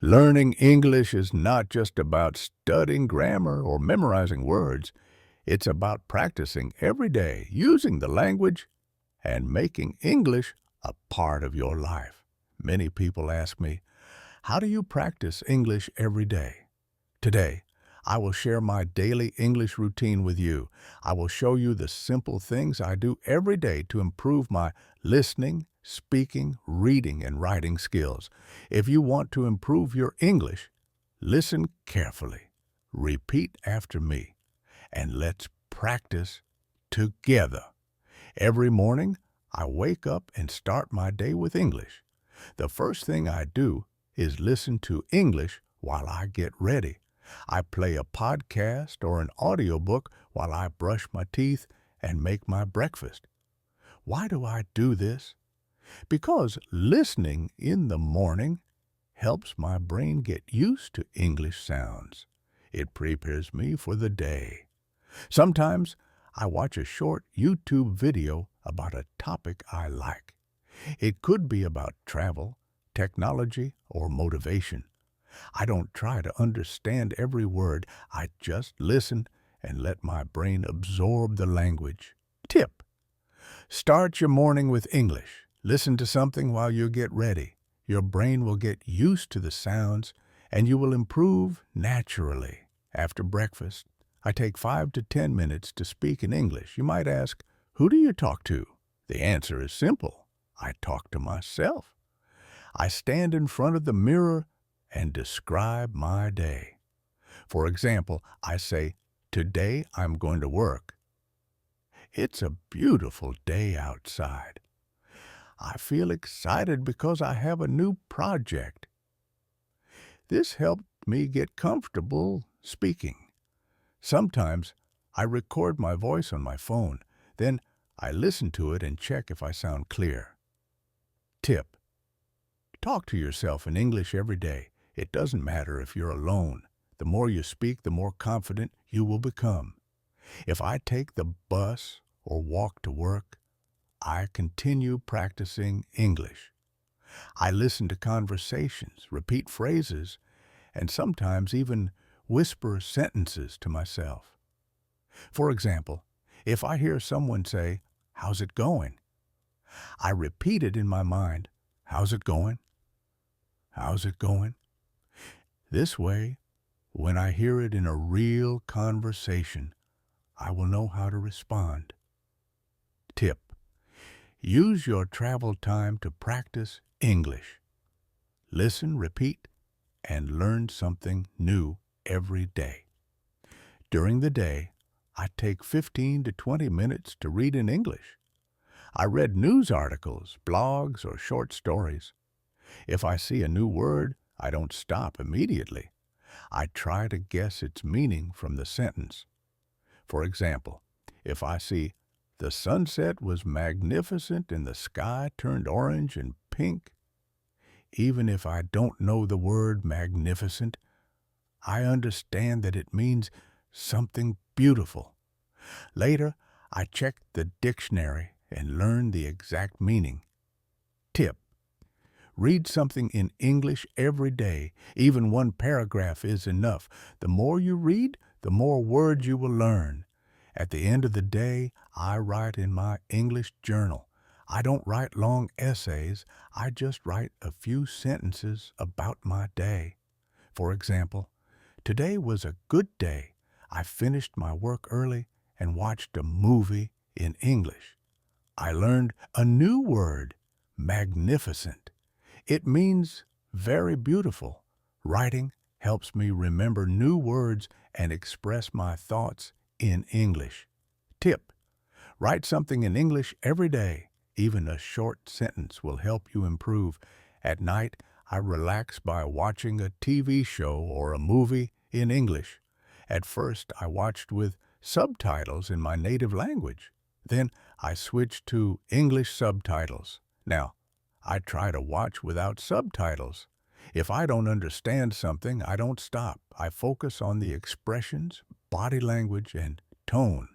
Learning English is not just about studying grammar or memorizing words. It's about practicing every day, using the language, and making English a part of your life. Many people ask me, how do you practice English every day? Today, I will share my daily English routine with you. I will show you the simple things I do every day to improve my listening, speaking, reading, and writing skills. If you want to improve your English, listen carefully, repeat after me, and let's practice together. Every morning, I wake up and start my day with English. The first thing I do is listen to English while I get ready. I play a podcast or an audiobook while I brush my teeth and make my breakfast. Why do I do this? Because listening in the morning helps my brain get used to English sounds. It prepares me for the day. Sometimes I watch a short YouTube video about a topic I like. It could be about travel, technology, or motivation. I don't try to understand every word. I just listen and let my brain absorb the language. Tip: start your morning with English. Listen to something while you get ready. Your brain will get used to the sounds and you will improve naturally. After breakfast, I take 5 to 10 minutes to speak in English. You might ask, who do you talk to? The answer is simple. I talk to myself. I stand in front of the mirror and describe my day. For example, I say, today I'm going to work. It's a beautiful day outside. I feel excited because I have a new project. This helped me get comfortable speaking. Sometimes I record my voice on my phone. Then I listen to it and check if I sound clear. Tip: talk to yourself in English every day. It doesn't matter if you're alone. The more you speak, the more confident you will become. If I take the bus or walk to work, I continue practicing English. I listen to conversations, repeat phrases, and sometimes even whisper sentences to myself. For example, if I hear someone say, "How's it going?" I repeat it in my mind, "How's it going? How's it going?" This way, when I hear it in a real conversation, I will know how to respond. Tip: use your travel time to practice English. Listen, repeat, and learn something new every day. During the day, I take 15 to 20 minutes to read in English. I read news articles, blogs, or short stories. If I see a new word, I don't stop immediately. I try to guess its meaning from the sentence. For example, if I see, the sunset was magnificent and the sky turned orange and pink, even if I don't know the word magnificent, I understand that it means something beautiful. Later, I check the dictionary and learn the exact meaning. Tip: read something in English every day. Even one paragraph is enough. The more you read, the more words you will learn. At the end of the day, I write in my English journal. I don't write long essays. I just write a few sentences about my day. For example, today was a good day. I finished my work early and watched a movie in English. I learned a new word, magnificent. It means very beautiful. Writing helps me remember new words and express my thoughts in English. Tip: write something in English every day. Even a short sentence will help you improve. At night, I relax by watching a TV show or a movie in English. At first, I watched with subtitles in my native language. Then I switched to English subtitles. Now, I try to watch without subtitles. If I don't understand something, I don't stop. I focus on the expressions, body language, and tone.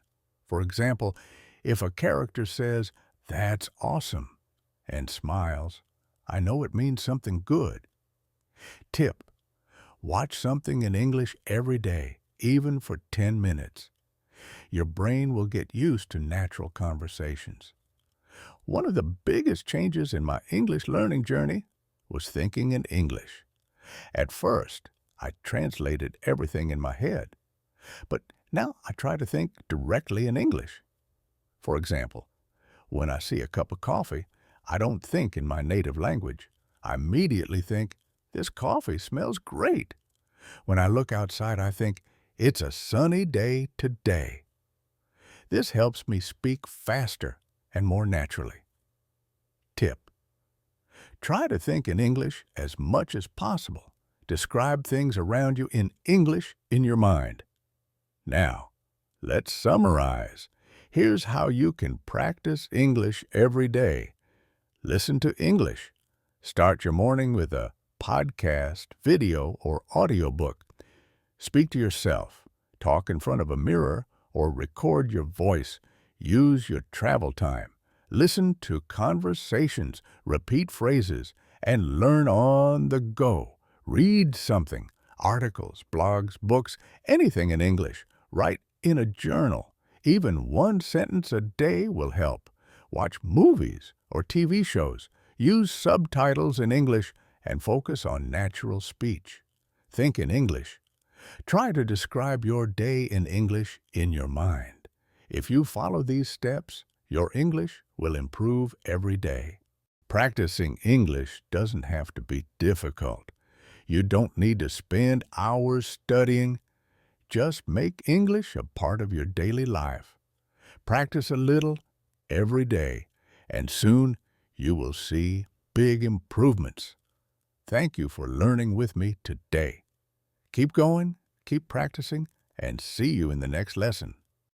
For example, if a character says, "That's awesome," and smiles, I know it means something good. Tip: Watch something in English every day, even for 10 minutes. Your brain will get used to natural conversations. One of the biggest changes in my English learning journey was thinking in English. At first, I translated everything in my head, but now I try to think directly in English. For example, when I see a cup of coffee, I don't think in my native language. I immediately think, this coffee smells great. When I look outside, I think, it's a sunny day today. This helps me speak faster and more naturally. Tip: try to think in English as much as possible. Describe things around you in English in your mind. Now, let's summarize. Here's how you can practice English every day. Listen to English. Start your morning with a podcast, video, or audiobook. Speak to yourself. Talk in front of a mirror or record your voice. Use your travel time. Listen to conversations, repeat phrases, and learn on the go. Read something, articles, blogs, books, anything in English. Write in a journal. Even one sentence a day will help. Watch movies or TV shows. Use subtitles in English and focus on natural speech. Think in English. Try to describe your day in English in your mind. If you follow these steps, your English will improve every day. Practicing English doesn't have to be difficult. You don't need to spend hours studying. Just make English a part of your daily life. Practice a little every day, and soon you will see big improvements. Thank you for learning with me today. Keep going, keep practicing, and see you in the next lesson.